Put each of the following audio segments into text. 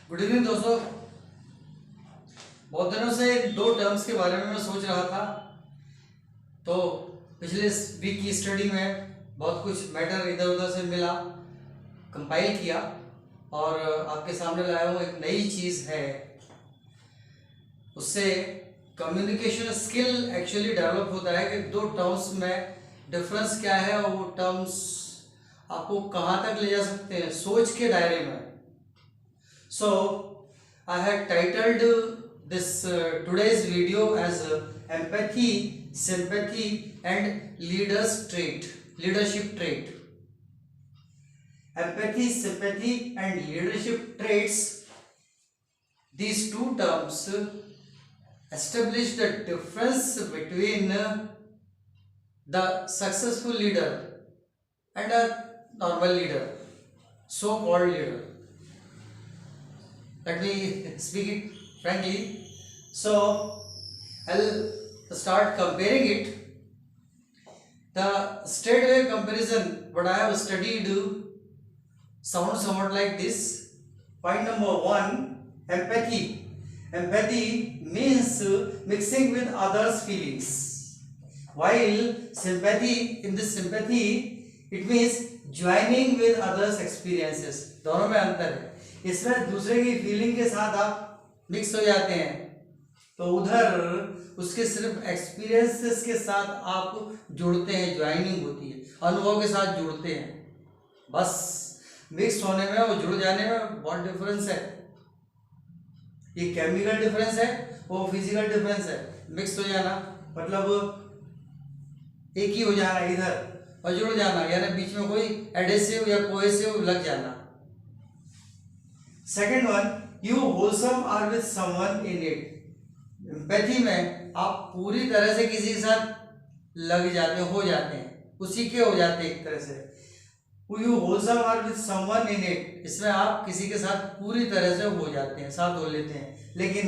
Good evening दोस्तों। बहुत दिनों से दो टर्म्स के बारे में मैं सोच रहा था। तो पिछले वीक की स्टडी में बहुत कुछ मैटर इधर उधर से मिला, कंपाइल किया और आपके सामने लाया हूँ। एक नई चीज़ है, उससे कम्युनिकेशन स्किल एक्चुअली डेवलप होता है कि दो टर्म्स में डिफरेंस क्या है और वो टर्म्स आपको कहाँ तक ले जा सकते हैं सोच के दायरे में। So I had titled this today's video as empathy, sympathy and leadership trait. Empathy, sympathy and leadership traits, these two terms establish the difference between the successful leader and a normal leader, so-called leader. Let me speak it frankly. So I'll start comparing it. The straightaway comparison what I have studied sounds somewhat like this. Point number one, empathy. Empathy means mixing with others' feelings, while sympathy, in this sympathy, it means joining with others' experiences. दोनों में अंतर है। इसमें दूसरे की feeling के साथ आप मिक्स हो जाते हैं, तो उधर उसके सिर्फ एक्सपीरियंसेस के साथ आप जुड़ते हैं, ज्वाइनिंग होती है, अनुभव के साथ जुड़ते हैं। बस मिक्स होने में और जुड़ जाने में बहुत डिफरेंस है। ये केमिकल डिफरेंस है, वो फिजिकल डिफरेंस है। मिक्स हो जाना मतलब एक ही हो जाना इधर, और जुड़ जाना यानी बीच में कोई एडेसिव या कोहेसिव लग जाना। Second one, you wholesome are with someone in it. Empathy में आप पूरी तरह से किसी के साथ लग जाते हो जाते हैं, उसी के हो जाते हैं एक तरह से। You wholesome are with someone in it, इसमें आप किसी के साथ पूरी तरह से हो जाते हैं, साथ हो लेते हैं। लेकिन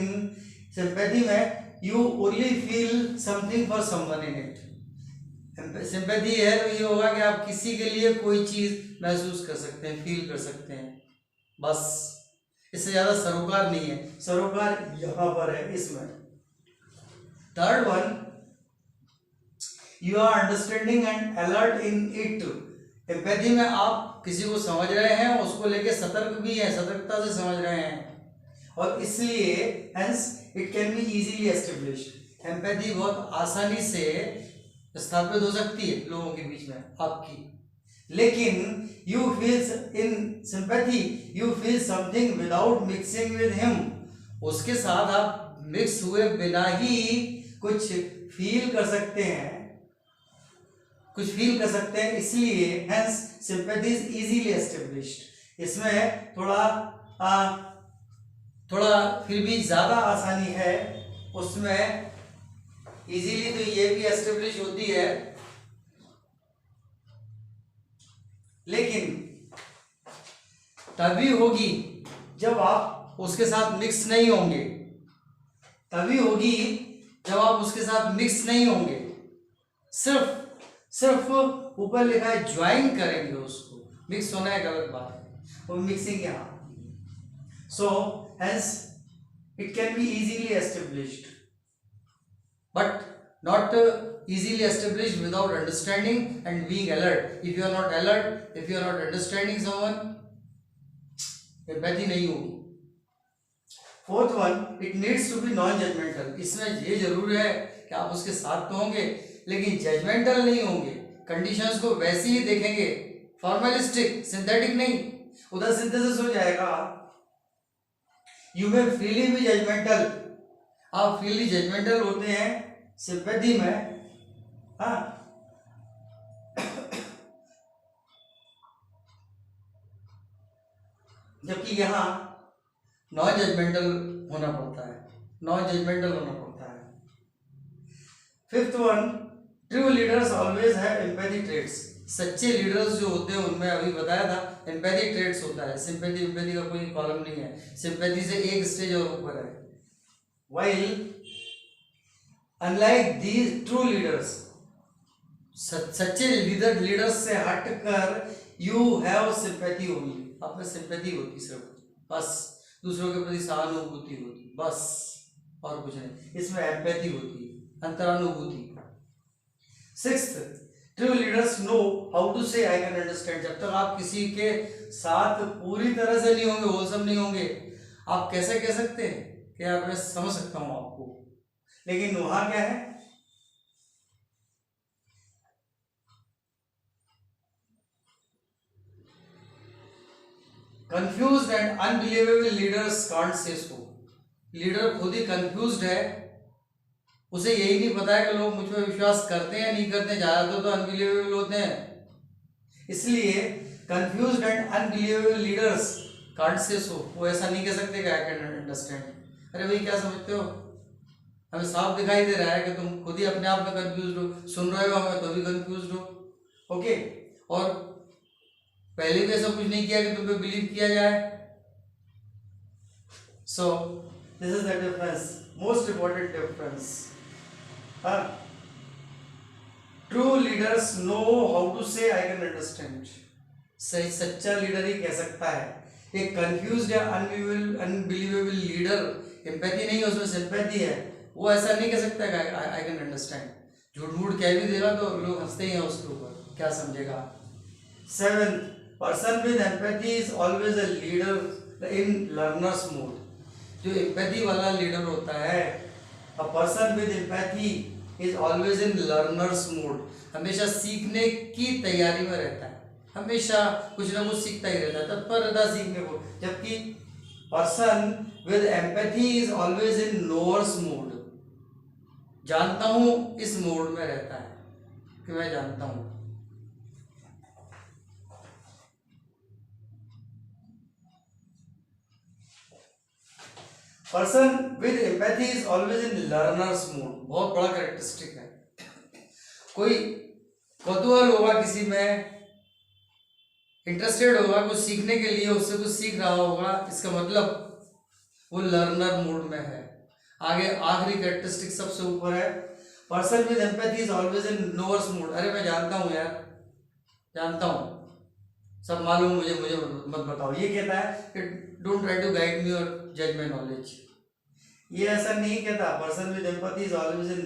सिंपैथी में you only feel something for someone in it. Sympathy है तो ये होगा कि आप किसी के लिए कोई चीज महसूस कर सकते हैं, फील कर सकते हैं, बस। इससे ज्यादा सरोकार नहीं है। सरोकार यहां पर है इसमें। Third one, you are understanding and alert in it. Empathy में आप किसी को समझ रहे हैं, उसको लेके सतर्क भी है, सतर्कता से समझ रहे हैं, और इसलिए hence it can be easily established. Empathy बहुत आसानी से स्थापित हो सकती है लोगों के बीच में आपकी। लेकिन you feel in sympathy, you feel something without mixing with him. उसके साथ आप मिक्स हुए बिना ही कुछ फील कर सकते हैं, कुछ फील कर सकते हैं, इसलिए hence sympathy is easily established. इसमें थोड़ा फिर भी ज्यादा आसानी है, उसमें इजीली तो ये भी एस्टेब्लिश होती है, लेकिन तभी होगी जब आप उसके साथ मिक्स नहीं होंगे। तभी होगी जब आप उसके साथ मिक्स नहीं होंगे। सिर्फ ऊपर लिखा है ज्वाइन करेंगे उसको, मिक्स होना एक अलग बात है, वो मिक्सिंग यहां। So hence it can be easily established, but not easily established without understanding and being alert. If you are not alert, if you are not understanding someone, empathy नहीं होगी। Fourth one, it needs to be non-judgmental. इसमें ये जरूर है कि आप उसके साथ तो होंगे लेकिन जजमेंटल नहीं होंगे, कंडीशंस को वैसे ही देखेंगे, फॉर्मलिस्टिक, सिंथेटिक नहीं। उधर सिंथेसिस हो जाएगा। यू में फ्रीली भी जजमेंटल, आप फ्रीली जजमेंटल होते हैं सिंपैथी में, हाँ, जबकि यहां नॉन जजमेंटल होना पड़ता है, नॉन जजमेंटल होना पड़ता है। Fifth one, true leaders always have empathy traits. सच्चे लीडर्स जो होते हैं उनमें अभी बताया था एम्पैथी ट्रेट्स होता है। सिंपैथी एम्पैथी का कोई कॉलम नहीं है, सिंपैथी से एक स्टेज और ऊपर है। While unlike these true leaders, सच्चे लीडर्स से हटकर यू हैव सिंपैथी ओनली, आप में सिंपैथी होती सिर्फ, बस। दूसरों के प्रति सहानुभूति होती, बस और कुछ नहीं। इसमें एम्पैथी होती है, अंतरानुभूति। Sixth, true leaders know how to say I can understand. जब तक आप किसी के साथ पूरी तरह से नहीं होंगे, होलसम नहीं होंगे, आप कैसे कह सकते हैं कि यार मैं समझ सकता हूं आपको। लेकिन वहां क्या है, confused and unbelievable leaders can't say so. Leader खुद ही कंफ्यूज्ड है, उसे यही नहीं पता है कि लोग मुझ पर विश्वास करते हैं या नहीं करते, ज्यादातर तो अनबिलीवेबल होते हैं। इसलिए confused and unbelievable leaders can't say so, वो ऐसा नहीं कह सकते कि आई कैन अंडरस्टैंड। अरे भाई क्या समझते हो, हमें साफ दिखाई दे रहा है कि तुम खुद ही अपने आप में कंफ्यूज हो, सुन रहे हो हमें तो भी कंफ्यूज हो। ओके, और पहले भी ऐसा कुछ नहीं किया कि तुम पे बिलीव किया जाए। So this is the difference, most important difference. True leaders know how to say I can understand. सही सच्चा लीडर ही कह सकता है। एक कंफ्यूज्ड या अनबिलीवेबल लीडर, एम्पैथी नहीं है उसमें, सिंपैथी है, वो ऐसा नहीं कह सकता आई कैन अंडरस्टैंड। झूठ मूठ कह भी देगा तो लोग हंसते ही हैं उसके ऊपर, क्या समझेगा। Seventh, person with empathy is always a leader in learners mode. जो एम्पैथी वाला लीडर होता है, a person with empathy is always in learners mode, हमेशा सीखने की तैयारी में रहता है, हमेशा कुछ ना कुछ सीखता ही रहता है, तत्पर रहता है सीखने को। जबकि person with empathy is always in knower's mode, जानता हूं इस मोड में रहता है कि मैं जानता हूं। Person with empathy is always in learners mode, बहुत बड़ा कैरेक्टरिस्टिक है। कोई कौतूहल होगा किसी में, इंटरेस्टेड होगा कुछ सीखने के लिए, उससे कुछ सीख रहा होगा, इसका मतलब वो लर्नर मोड में है। आगे आखिरी कैरेक्टरिस्टिक सबसे ऊपर है, person with empathy is always in knower's mode. अरे मैं जानता हूं यार, जानता हूं, सब मालूम मुझे, मुझे मत बताओ। ये कहता है कि don't try to guide me और जज माय नॉलेज। ये ऐसा नहीं कहता, person with empathy is always in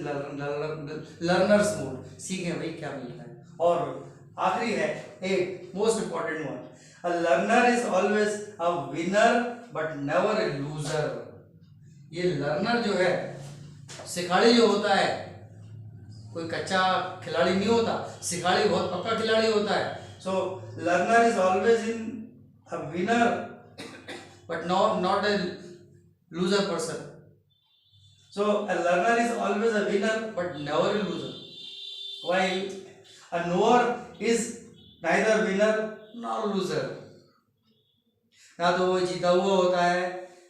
learners mode, सीखें भाई क्या मिल रहा है। और आखिरी है, एक most important one, a learner is always a winner but never a loser. ये लर्नर जो है, सिखाड़ी जो होता है, कोई कच्चा खिलाड़ी नहीं होता, सिखाड़ी बहुत पक्का खिलाड़ी होता है। So learner is always in a winner but not a loser person. So a learner is always a winner but never a loser, while a knower is neither winner nor loser. ना तो वो जीता हुआ होता है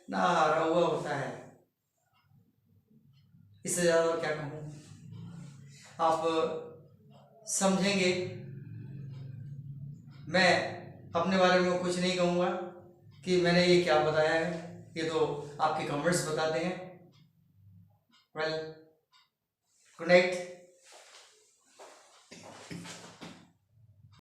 ना हारा हुआ होता है। इससे ज्यादा क्या कहूँ, आप समझेंगे। मैं अपने बारे में कुछ नहीं कहूँगा कि मैंने ये क्या बताया है, ये तो आपके कमेंट्स बताते हैं। Well, good night.